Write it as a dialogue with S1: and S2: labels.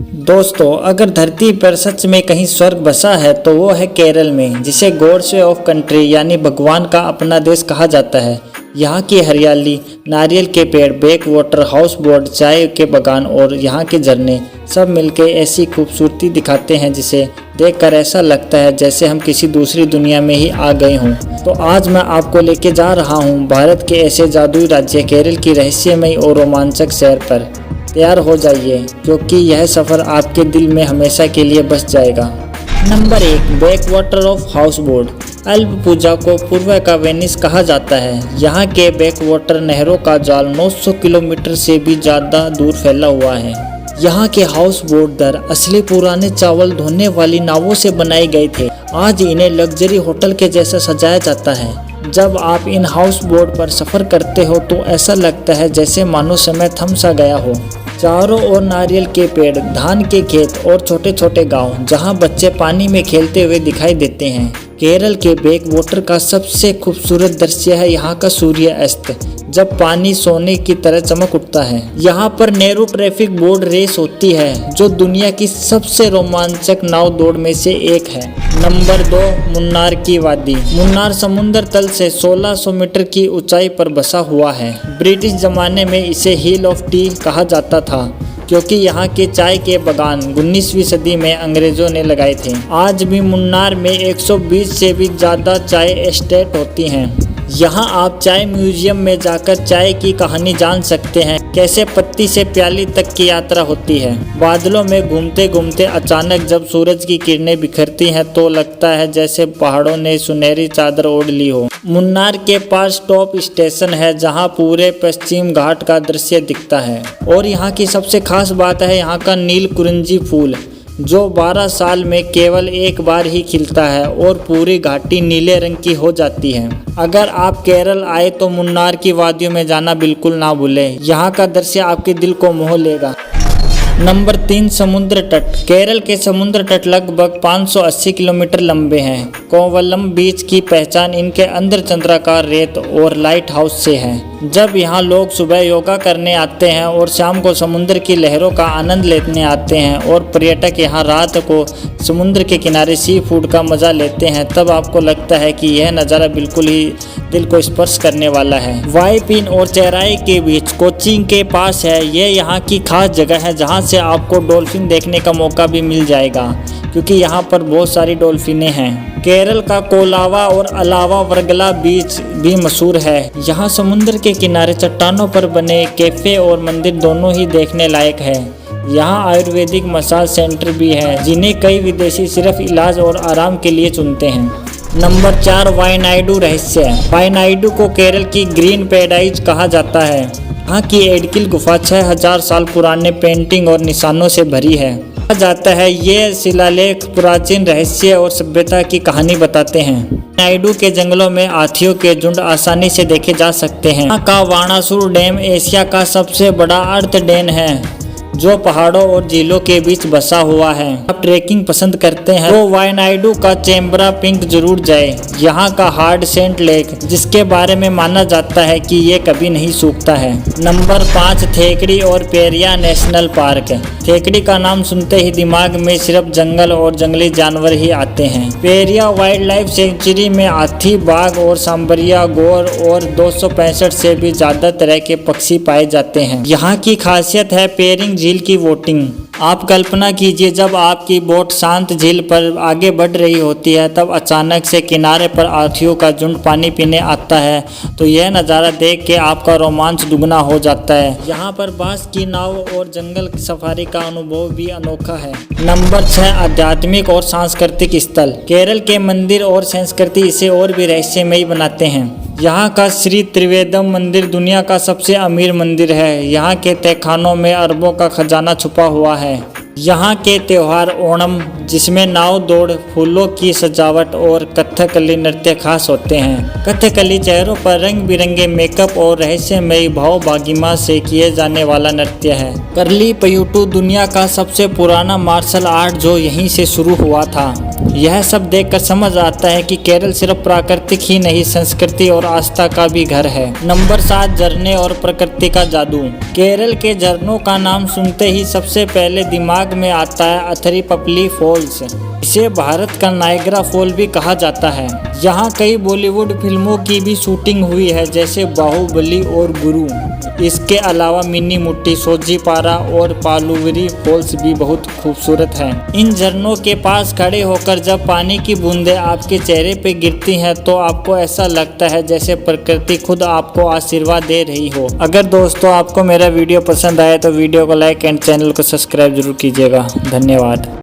S1: दोस्तों, अगर धरती पर सच में कहीं स्वर्ग बसा है तो वो है केरल में, जिसे गॉड्स ऑफ कंट्री यानी भगवान का अपना देश कहा जाता है। यहाँ की हरियाली, नारियल के पेड़, बैक वाटर, हाउस बोट, चाय के बागान और यहाँ के झरने सब मिलकर ऐसी खूबसूरती दिखाते हैं जिसे देखकर ऐसा लगता है जैसे हम किसी दूसरी दुनिया में ही आ गए हों। तो आज मैं आपको लेके जा रहा हूँ भारत के ऐसे जादुई राज्य केरल की रहस्यमयी और रोमांचक सैर पर। तैयार हो जाइए, क्योंकि यह सफ़र आपके दिल में हमेशा के लिए बस जाएगा। Number 1, back water of house boat. Alappuzha को पूर्व का वेनिस कहा जाता है। यहाँ के बैक वाटर नहरों का जाल 900 किलोमीटर से भी ज़्यादा दूर फैला हुआ है। यहाँ के हाउस बोट दरअसल पुराने चावल धोने वाली नावों से बनाए गए थे। आज इन्हें लग्जरी होटल के जैसा सजाया जाता है। जब आप इन हाउस बोट पर सफ़र करते हो तो ऐसा लगता है जैसे मानो समय थम सा गया हो। चारों ओर नारियल के पेड़, धान के खेत और छोटे छोटे गांव जहां बच्चे पानी में खेलते हुए दिखाई देते हैं। केरल के बैक वाटर का सबसे खूबसूरत दृश्य है यहाँ का सूर्य अस्त, जब पानी सोने की तरह चमक उठता है। यहाँ पर नेहरू ट्रैफिक बोट रेस होती है, जो दुनिया की सबसे रोमांचक नाव दौड़ में से एक है। नंबर 2, मुन्नार की वादी। मुन्नार समुद्र तल से 1600 मीटर की ऊंचाई पर बसा हुआ है। ब्रिटिश जमाने में इसे हिल ऑफ टी कहा जाता था, क्योंकि यहाँ के चाय के बागान 19वीं सदी में अंग्रेजों ने लगाए थे। आज भी मुन्नार में 120 से भी ज़्यादा चाय एस्टेट होती हैं। यहाँ आप चाय म्यूजियम में जाकर चाय की कहानी जान सकते हैं, कैसे पत्ती से प्याली तक की यात्रा होती है। बादलों में घूमते घूमते अचानक जब सूरज की किरणें बिखरती हैं तो लगता है जैसे पहाड़ों ने सुनहरी चादर ओढ़ ली हो। मुन्नार के पास टॉप स्टेशन है, जहाँ पूरे पश्चिम घाट का दृश्य दिखता है। और यहाँ की सबसे खास बात है यहाँ का नील कुरिंजी फूल, जो 12 साल में केवल एक बार ही खिलता है और पूरी घाटी नीले रंग की हो जाती है। अगर आप केरल आए तो मुन्नार की वादियों में जाना बिल्कुल ना भूलें। यहाँ का दृश्य आपके दिल को मोह लेगा। नंबर 3, समुद्र तट। केरल के समुद्र तट लगभग 580 किलोमीटर लंबे हैं। कोवलम बीच की पहचान इनके अंदर चंद्राकार रेत और लाइट हाउस से है। जब यहाँ लोग सुबह योगा करने आते हैं और शाम को समुद्र की लहरों का आनंद लेने आते हैं और पर्यटक यहाँ रात को समुद्र के किनारे सी फूड का मज़ा लेते हैं, तब आपको लगता है कि यह नज़ारा बिल्कुल ही दिल को स्पर्श करने वाला है। वाइपिन और चेराई के बीच कोच्चि के पास है। ये यहाँ की खास जगह है जहाँ से आपको डॉल्फिन देखने का मौका भी मिल जाएगा, क्योंकि यहाँ पर बहुत सारी डॉल्फिनें हैं। केरल का कोलावा और अलावा वर्गला बीच भी मशहूर है। यहाँ समुद्र के किनारे चट्टानों पर बने कैफे और मंदिर दोनों ही देखने लायक है। यहाँ आयुर्वेदिक मसाज सेंटर भी है, जिन्हें कई विदेशी सिर्फ इलाज और आराम के लिए चुनते हैं। नंबर 4, वायनाडू रहस्य। वायनाडू को केरल की ग्रीन पैराडाइज कहा जाता है। यहाँ की एडकिल गुफा 6000 साल पुराने पेंटिंग और निशानों से भरी है। कहा जाता है ये शिलालेख प्राचीन रहस्य और सभ्यता की कहानी बताते हैं। वायनाडू के जंगलों में हाथियों के झुंड आसानी से देखे जा सकते हैं। यहाँ का वाणासुर डैम एशिया का सबसे बड़ा अर्थ डैम है, जो पहाड़ों और झीलों के बीच बसा हुआ है। आप ट्रेकिंग पसंद करते हैं तो वायनाडू का चेम्बरा पिंक जरूर जाए। यहाँ का हार्ड सेंट लेक, जिसके बारे में माना जाता है कि ये कभी नहीं सूखता है। नंबर 5, थेकड़ी और पेरिया नेशनल पार्क। थेकड़ी का नाम सुनते ही दिमाग में सिर्फ जंगल और जंगली जानवर ही आते हैं। पेरिया वाइल्ड लाइफ सेंचुरी में हाथी, बाघ और सांबरिया गौर और 265 से भी ज्यादा तरह के पक्षी पाए जाते हैं। यहाँ की खासियत है पेरिंग झील की बोटिंग। आप कल्पना कीजिए, जब आपकी बोट शांत झील पर आगे बढ़ रही होती है, तब अचानक से किनारे पर हाथियों का झुंड पानी पीने आता है, तो यह नज़ारा देख के आपका रोमांच दुगना हो जाता है। यहाँ पर बांस की नाव और जंगल सफारी का अनुभव भी अनोखा है। नंबर 6, आध्यात्मिक और सांस्कृतिक स्थल। केरल के मंदिर और संस्कृति इसे और भी रहस्यमयी बनाते हैं। यहाँ का श्री त्रिवेदम मंदिर दुनिया का सबसे अमीर मंदिर है। यहाँ के तहखानों में अरबों का खजाना छुपा हुआ है। यहाँ के त्यौहार ओणम, जिसमें नाव दौड़, फूलों की सजावट और कथकली नृत्य खास होते हैं। कथकली चेहरों पर रंग बिरंगे मेकअप और रहस्यमयी भाव भागिमा से किए जाने वाला नृत्य है। करली पय्युटू दुनिया का सबसे पुराना मार्शल आर्ट जो यहीं से शुरू हुआ था। यह सब देखकर समझ आता है कि केरल सिर्फ प्राकृतिक ही नहीं, संस्कृति और आस्था का भी घर है। नंबर 7, झरने और प्रकृति का जादू। केरल के झरनों का नाम सुनते ही सबसे पहले दिमाग में आता है अथिरीपल्ली फॉल्स। इसे भारत का नायग्रा फॉल भी कहा जाता है। यहाँ कई बॉलीवुड फिल्मों की भी शूटिंग हुई है, जैसे बाहुबली और गुरु। इसके अलावा मिनी मुट्टी, सोजीपारा और पालुवरी फॉल्स भी बहुत खूबसूरत हैं। इन झरनों के पास खड़े होकर जब पानी की बूंदें आपके चेहरे पे गिरती हैं तो आपको ऐसा लगता है जैसे प्रकृति खुद आपको आशीर्वाद दे रही हो। अगर दोस्तों आपको मेरा वीडियो पसंद आए तो वीडियो को लाइक एंड चैनल को सब्सक्राइब जरूर कीजिएगा। धन्यवाद।